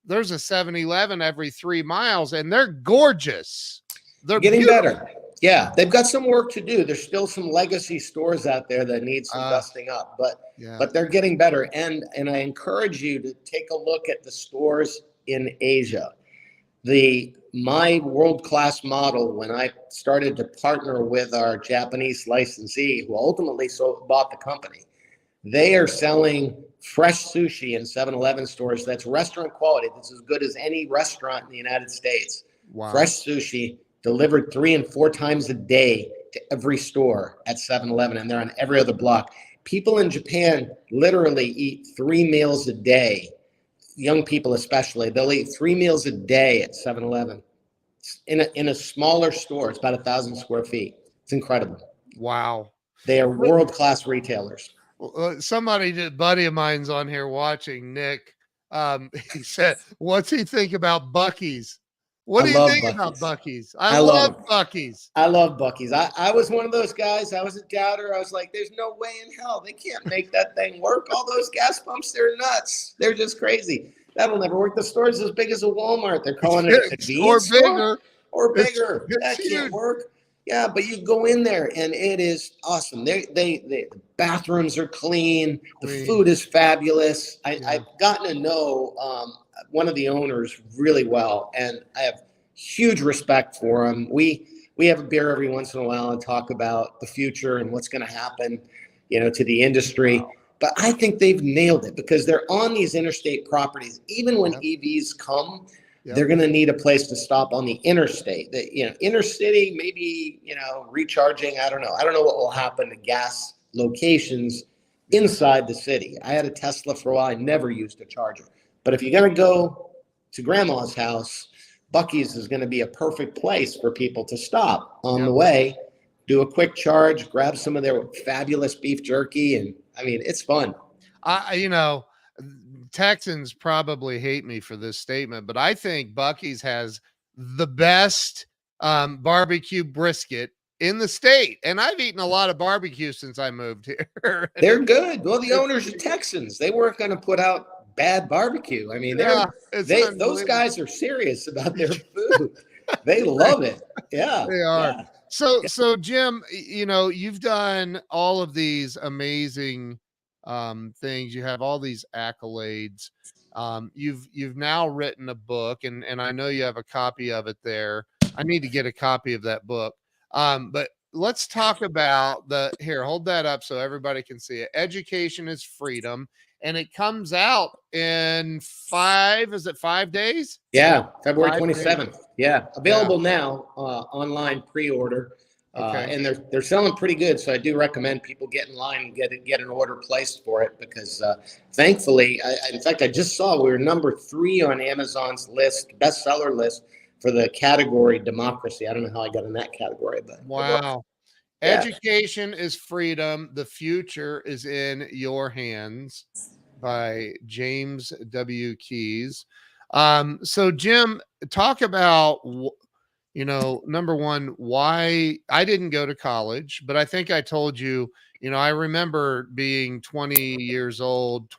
there's a 7-Eleven every 3 miles, and they're gorgeous. They're getting beautiful. better. Yeah, they've got some work to do. There's still some legacy stores out there that need some dusting up, but they're getting better. And I encourage you to take a look at the stores in Asia. My world-class model, when I started to partner with our Japanese licensee, who ultimately bought the company, they are selling fresh sushi in 7-Eleven stores. That's restaurant quality. That's as good as any restaurant in the United States. Wow. Fresh sushi delivered 3 and 4 times a day to every store at 7-Eleven, and they're on every other block. People in Japan literally eat 3 meals a day. Young people especially, they'll eat 3 meals a day at 7-Eleven in a smaller store. It's about 1,000 square feet. It's incredible. Wow. They are world-class retailers. A buddy of mine's on here watching, Nick. He said, what's he think about Buc-ee's? What do you think about Buc-ee's? I love Buc-ee's. I love Buc-ee's. I was one of those guys. I was a doubter. I was like, there's no way in hell. They can't make that thing work. All those gas pumps, they're nuts. They're just crazy. That'll never work. The store's as big as a Walmart. They're calling it a convenience store. Or bigger. That can't work. Yeah, but you go in there and it is awesome. The bathrooms are clean. The food is fabulous. I've gotten to know one of the owners really well, and I have huge respect for him. We we have a beer every once in a while and talk about the future and what's going to happen, to the industry. But I think they've nailed it because they're on these interstate properties. Even when EVs come, they're going to need a place to stop on the interstate. Inner city, maybe, recharging. I don't know. I don't know what will happen to gas locations inside the city. I had a Tesla for a while. I never used a charger. But if you're going to go to grandma's house, Buc-ee's is going to be a perfect place for people to stop on the way, do a quick charge, grab some of their fabulous beef jerky. And I mean, it's fun. Texans probably hate me for this statement, but I think Buc-ee's has the best barbecue brisket in the state. And I've eaten a lot of barbecue since I moved here. They're good. Well, the owners are Texans. They weren't going to put out bad barbecue. I mean, those guys are serious about their food. They love it. Yeah. They are. Yeah. So Jim, you've done all of these amazing things. You have all these accolades. You've now written a book, and I know you have a copy of it there. I need to get a copy of that book. But let's talk about here, hold that up so everybody can see it. Education is Freedom. And it comes out in 5 days? Yeah, February 27th. Yeah, available now online pre-order. And they're selling pretty good. So I do recommend people get in line and get an order placed for it because thankfully, in fact, I just saw we were number 3 on Amazon's bestseller list for the category democracy. I don't know how I got in that category, but wow. Education is Freedom. The future is in your hands by James W. Keyes. So Jim, talk about, number one, why I didn't go to college, but I think I told you, I remember being 21 years old,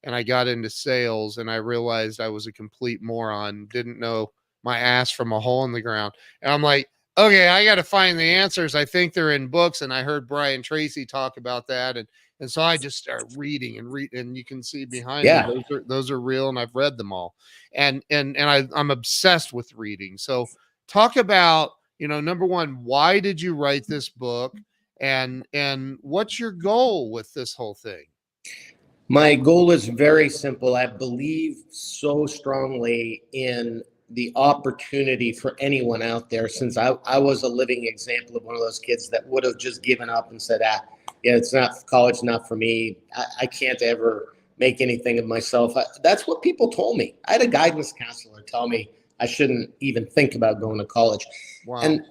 and I got into sales and I realized I was a complete moron, didn't know my ass from a hole in the ground. And I'm like, okay, I got to find the answers. I think they're in books. And I heard Brian Tracy talk about that. And so I just started reading and you can see behind me, those are real. And I've read them all. And I'm obsessed with reading. So talk about, number one, why did you write this book? And what's your goal with this whole thing? My goal is very simple. I believe so strongly in the opportunity for anyone out there, since I was a living example of one of those kids that would have just given up and said, it's not college, not for me. I can't ever make anything of myself. That's what people told me. I had a guidance counselor tell me I shouldn't even think about going to college. Wow. And,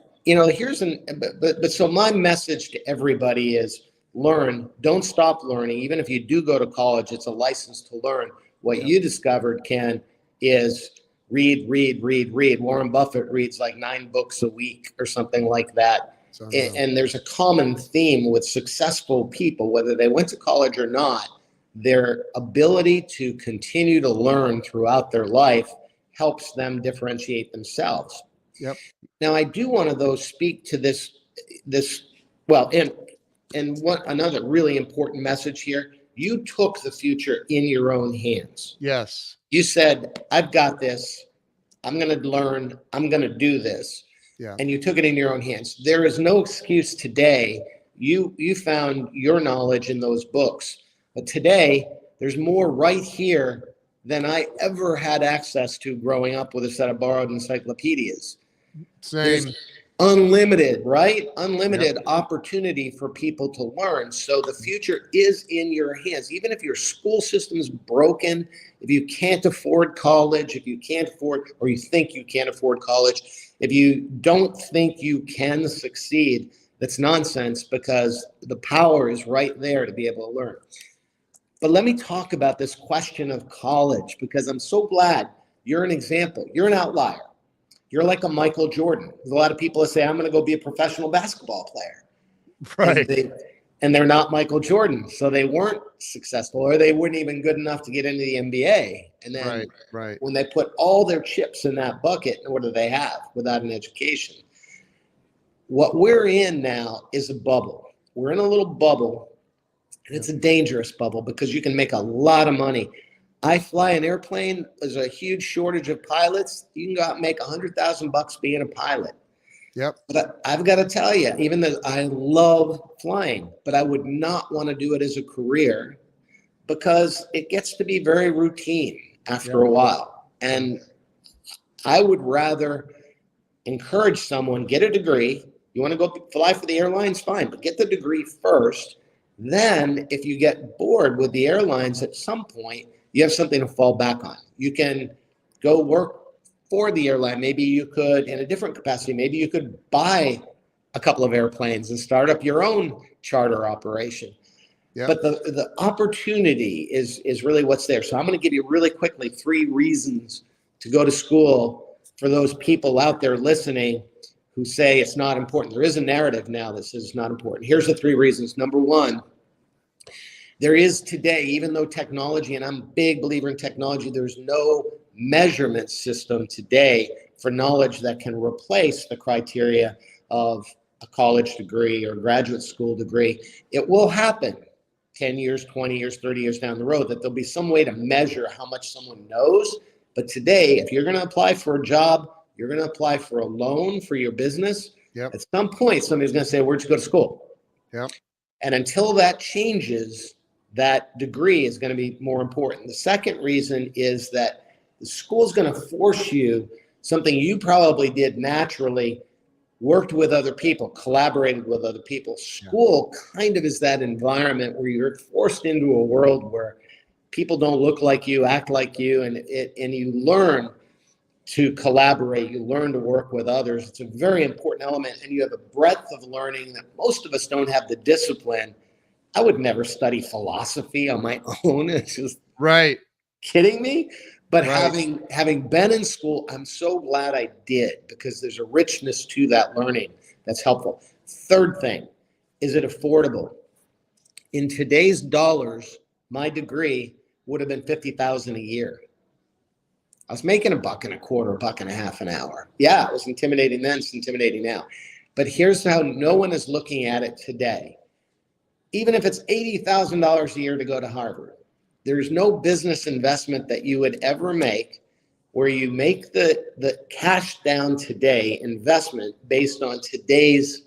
so my message to everybody is learn, don't stop learning. Even if you do go to college, it's a license to learn. What you discovered, Ken, is read. Warren Buffett reads like 9 books a week or something like that. And there's a common theme with successful people, whether they went to college or not, their ability to continue to learn throughout their life helps them differentiate themselves. Yep. Now, I do want to, speak to this, and what another really important message here, you took the future in your own hands. Yes. You said, I've got this. I'm going to learn. I'm going to do this. Yeah. And you took it in your own hands. There is no excuse today. You found your knowledge in those books. But today, there's more right here than I ever had access to growing up with a set of borrowed encyclopedias. Same. There's unlimited, right? Unlimited opportunity for people to learn. So the future is in your hands. Even if your school system is broken, if you can't afford college, if you can't afford, or you think you can't afford college, if you don't think you can succeed, that's nonsense, because the power is right there to be able to learn. But let me talk about this question of college, because I'm so glad you're an example. You're an outlier. You're like a Michael Jordan. There's a lot of people that say, I'm going to go be a professional basketball player. Right. And they're not Michael Jordan. So they weren't successful, or they weren't even good enough to get into the NBA. And then when they put all their chips in that bucket, what do they have without an education? What we're in now is a bubble. We're in a little bubble. And it's a dangerous bubble because you can make a lot of money. I fly an airplane. There's a huge shortage of pilots. You can go out and make $100,000 being a pilot. Yep. But I've got to tell you, even though I love flying, but I would not want to do it as a career because it gets to be very routine after Yep. a while. And I would rather encourage someone, get a degree. You want to go fly for the airlines, fine, but get the degree first. Then, if you get bored with the airlines at some point, you have something to fall back on. You can go work for the airline. Maybe you could, in a different capacity, maybe you could buy a couple of airplanes and start up your own charter operation. Yep. But the opportunity is really what's there. So I'm going to give you really quickly 3 reasons to go to school for those people out there listening who say it's not important. There is a narrative now that says it's not important. Here's the 3 reasons. Number 1, there is today, even though technology, and I'm a big believer in technology, there's no measurement system today for knowledge that can replace the criteria of a college degree or graduate school degree. It will happen 10 years, 20 years, 30 years down the road that there'll be some way to measure how much someone knows. But today, if you're going to apply for a job, you're going to apply for a loan for your business. Yep. At some point, somebody's going to say, where'd you go to school? Yep. And until that changes, that degree is going to be more important. The second reason is that the school is going to force you something you probably did naturally, worked with other people, collaborated with other people. School kind of is that environment where you're forced into a world where people don't look like you, act like you, and you learn to collaborate, you learn to work with others. It's a very important element, and you have a breadth of learning that most of us don't have the discipline. I would never study philosophy on my own. It's just Right. kidding me. But Right. having been in school, I'm so glad I did because there's a richness to that learning that's helpful. Third thing, is it affordable? In today's dollars, my degree would have been $50,000 a year. I was making $1.25, $1.50 an hour. Yeah, it was intimidating then, it's intimidating now. But here's how no one is looking at it today. Even if it's $80,000 a year to go to Harvard, there's no business investment that you would ever make where you make the cash down today investment based on today's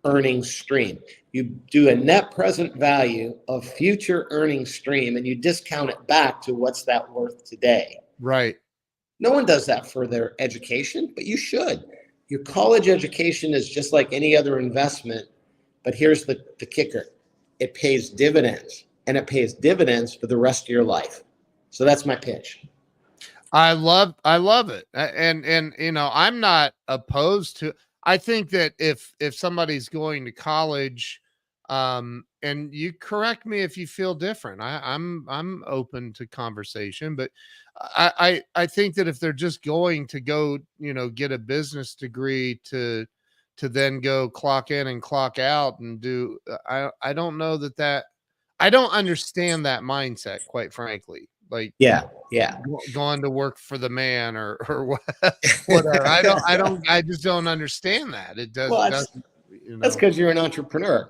earnings stream. You do a net present value of future earnings stream and you discount it back to what's that worth today. Right. No one does that for their education, but you should. Your college education is just like any other investment, but here's the kicker. It pays dividends, and it pays dividends for the rest of your life. So that's my pitch. I love it. And I'm not opposed to. I think that if somebody's going to college, and you correct me if you feel different. I'm open to conversation, but I think that if they're just going to go, get a business degree to then go clock in and clock out and do, I don't know that I don't understand that mindset, quite frankly. Like, Yeah. going to work for the man or whatever. I just don't understand that. It Well, doesn't, that's because you're an entrepreneur.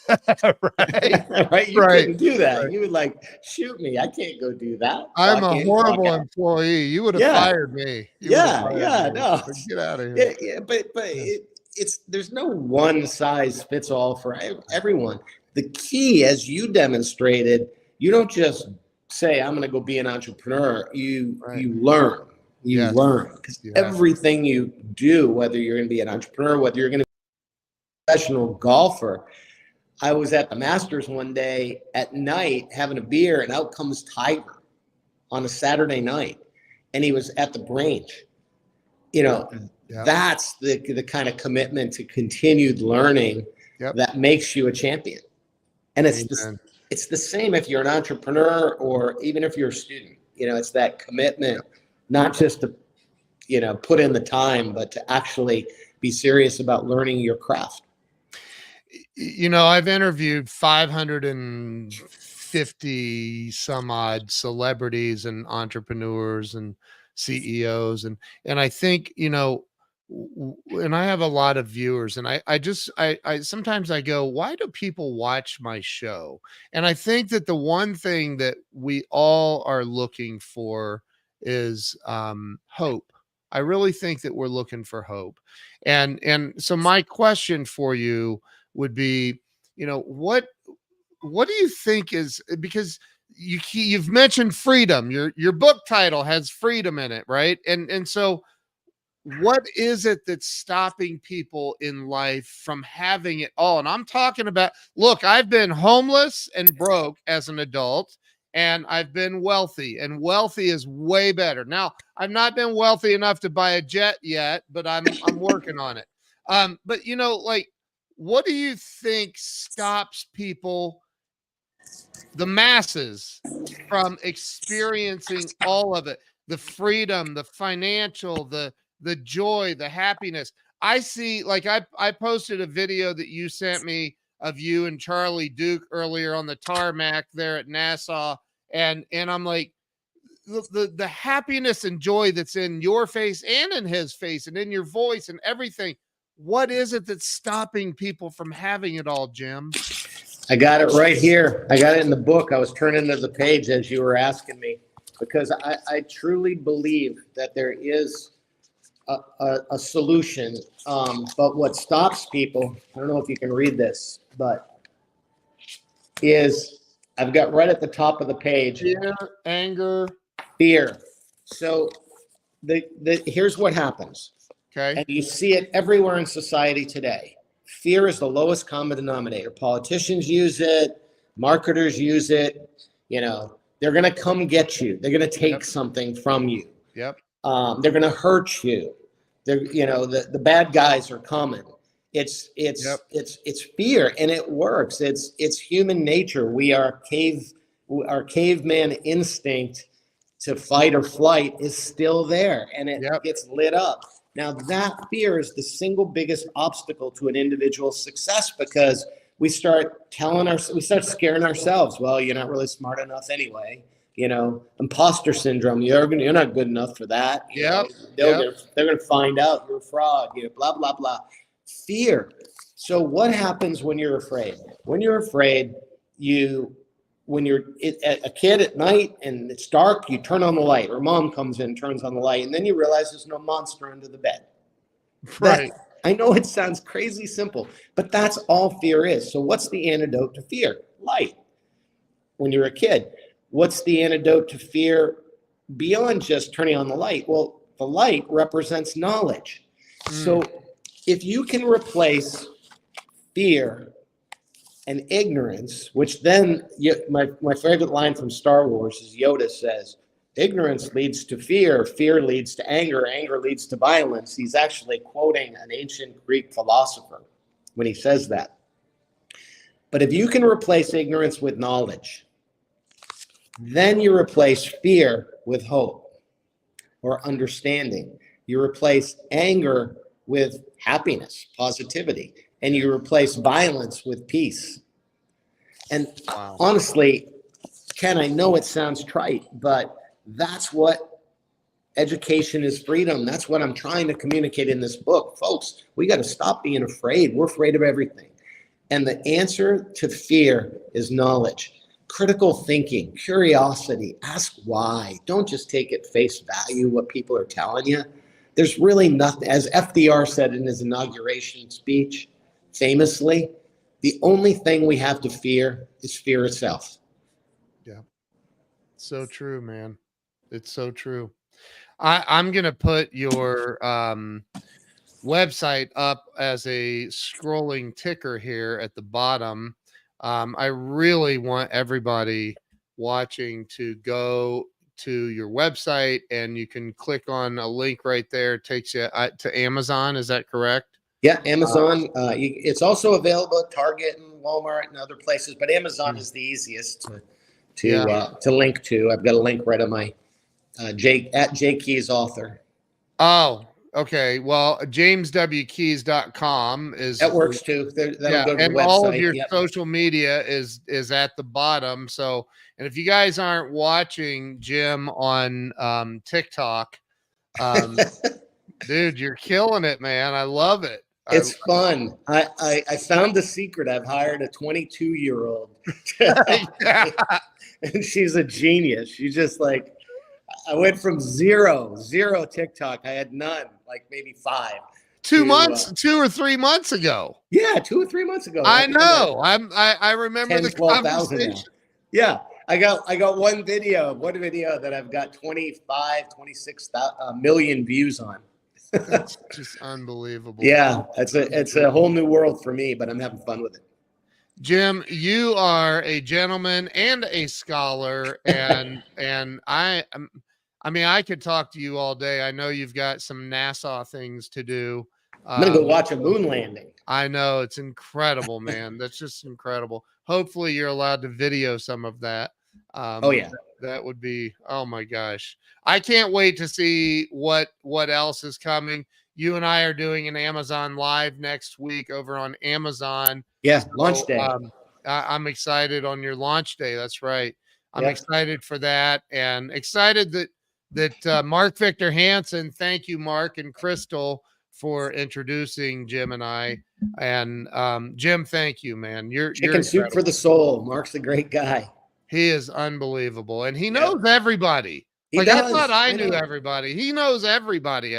right. Right? You Right. couldn't do that. Right. You would like, shoot me. I can't go do that. I'm Clock a in, clock horrible out. employee. You would have Yeah. fired me. You would have fired me. No. Like, get out of here. Yeah, but Yeah. it's there's no one size fits all for everyone. The key, as you demonstrated, you don't just say, I'm going to go be an entrepreneur. You Right. learn. You Yes. learn. Because You have to. everything you do, whether you're going to be an entrepreneur, whether you're going to be a professional golfer. I was at the Masters one day at night having a beer, and out comes Tiger on a Saturday night, and he was at the range. Yep. That's the kind of commitment to continued learning Yep. that makes you a champion. And Amen. it's the same if you're an entrepreneur or even if you're a student. It's that commitment, not just to put in the time, but to actually be serious about learning your craft. I've interviewed 550 some odd celebrities and entrepreneurs and CEOs. And I think, and I have a lot of viewers, and I sometimes I go, why do people watch my show? And I think that the one thing that we all are looking for is, hope. I really think that we're looking for hope. And so my question for you would be, what do you think is, because you've mentioned freedom. Your book title has freedom in it, right? And so what is it that's stopping people in life from having it all? And I'm talking about, look, I've been homeless and broke as an adult, and I've been wealthy, and wealthy is way better. Now, I've not been wealthy enough to buy a jet yet, but I'm working on it. But like, what do you think stops people, the masses, from experiencing all of it? The freedom, the financial, the joy, the happiness. I see, like, I posted a video that you sent me of you and Charlie Duke earlier on the tarmac there at Nassau, and I'm like, the happiness and joy that's in your face and in his face and in your voice and everything. What is it that's stopping people from having it all, Jim? I got it right here. I got it in the book. I was turning to the page as you were asking me, because I truly believe that there is a solution. But what stops people, I don't know if you can read this, but is, I've got right at the top of the page. Fear, anger. Fear. So here's what happens. Okay. And you see it everywhere in society today. Fear is the lowest common denominator. Politicians use it. Marketers use it. They're going to come get you. They're going to take something from you. Yep. They're going to hurt you. The bad guys are coming. It's fear, and it works. It's human nature. Our caveman instinct to fight or flight is still there, and it gets lit up. Now, that fear is the single biggest obstacle to an individual's success, because we start scaring ourselves. Well, you're not really smart enough anyway. Imposter syndrome. You're not good enough for that. They're going to find out you're a fraud. Blah blah blah. Fear. So what happens when you're afraid? When you're afraid, when you're a kid at night and it's dark, you turn on the light, or mom comes in, turns on the light, and then you realize there's no monster under the bed. Right. I know it sounds crazy simple, but that's all fear is. So what's the antidote to fear? Light. When you're a kid, what's the antidote to fear beyond just turning on the light? Well, the light represents knowledge. So if you can replace fear and ignorance, which then my favorite line from Star Wars is Yoda says, ignorance leads to fear, fear leads to anger, anger leads to violence. He's actually quoting an ancient Greek philosopher when he says that. But if you can replace ignorance with knowledge, then you replace fear with hope or understanding. You replace anger with happiness, positivity, and you replace violence with peace. And honestly, Ken, I know it sounds trite, but that's what education is. Freedom. That's what I'm trying to communicate in this book. Folks, we got to stop being afraid. We're afraid of everything. And the answer to fear is knowledge, critical thinking, curiosity. Ask why. Don't just take at face value what people are telling you. There's really nothing, as FDR said in his inauguration speech, famously, the only thing we have to fear is fear itself. Yeah. So true, man. It's so true. I'm going to put your website up as a scrolling ticker here at the bottom. I really want everybody watching to go to your website, and you can click on a link right there. It takes you to Amazon. Is that correct? Yeah, Amazon. It's also available at Target and Walmart and other places, but Amazon is the easiest to link to. I've got a link right on my at J Keys author. Oh, okay. Well, jameswkeys.com is that works too. That'll go to and the website. All of your social media is at the bottom. So, and if you guys aren't watching Jim on TikTok, dude, you're killing it, man. I love it. It's fun. I found the secret. I've hired a 22-year-old, and she's a genius. She's just like, I went from zero TikTok. I had none, like maybe 5. 2 or 3 months ago. Yeah, 2 or 3 months ago. I know. I remember 10, the 12,000 conversation. now. Yeah. I got one video that I've got 26 million views on. That's just unbelievable. Yeah, it's a whole new world for me, but I'm having fun with it. Jim, you are a gentleman and a scholar, and I mean, I could talk to you all day. I know you've got some NASA things to do. I'm gonna go watch a moon landing. I know, it's incredible, man. That's just incredible. Hopefully, you're allowed to video some of that. Oh yeah, that would be. Oh my gosh, I can't wait to see what else is coming. You and I are doing an Amazon Live next week over on Amazon. Yeah, launch day. I'm excited on your launch day. That's right. I'm excited for that, and excited that Mark Victor Hansen. Thank you, Mark and Crystal, for introducing Jim and I. And Jim, thank you, man. You're soup for the soul. Mark's a great guy. He is unbelievable, and he knows everybody. He does. I thought I knew know. everybody. He knows everybody.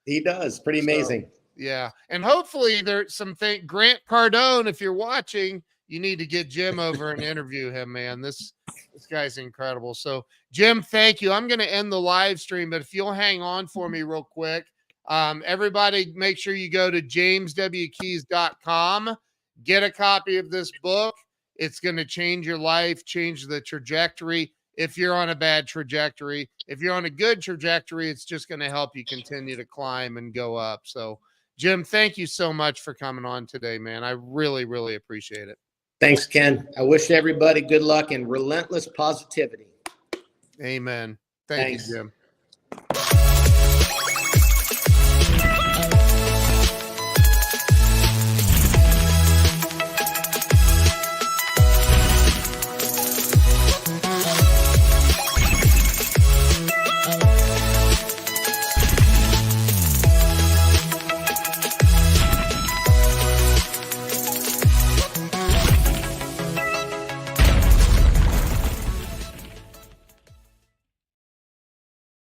He does. Pretty amazing. Yeah, and hopefully there's some Grant Cardone, if you're watching, you need to get Jim over and interview him, man. This guy's incredible. So, Jim, thank you. I'm going to end the live stream, but if you'll hang on for me real quick. Everybody make sure you go to jameswkeys.com, get a copy of this book. It's going to change your life, change the trajectory. If you're on a bad trajectory, if you're on a good trajectory, it's just going to help you continue to climb and go up. So, Jim, thank you so much for coming on today, man. I really, really appreciate it. Thanks, Ken. I wish everybody good luck and relentless positivity. Amen. Thanks. You, Jim.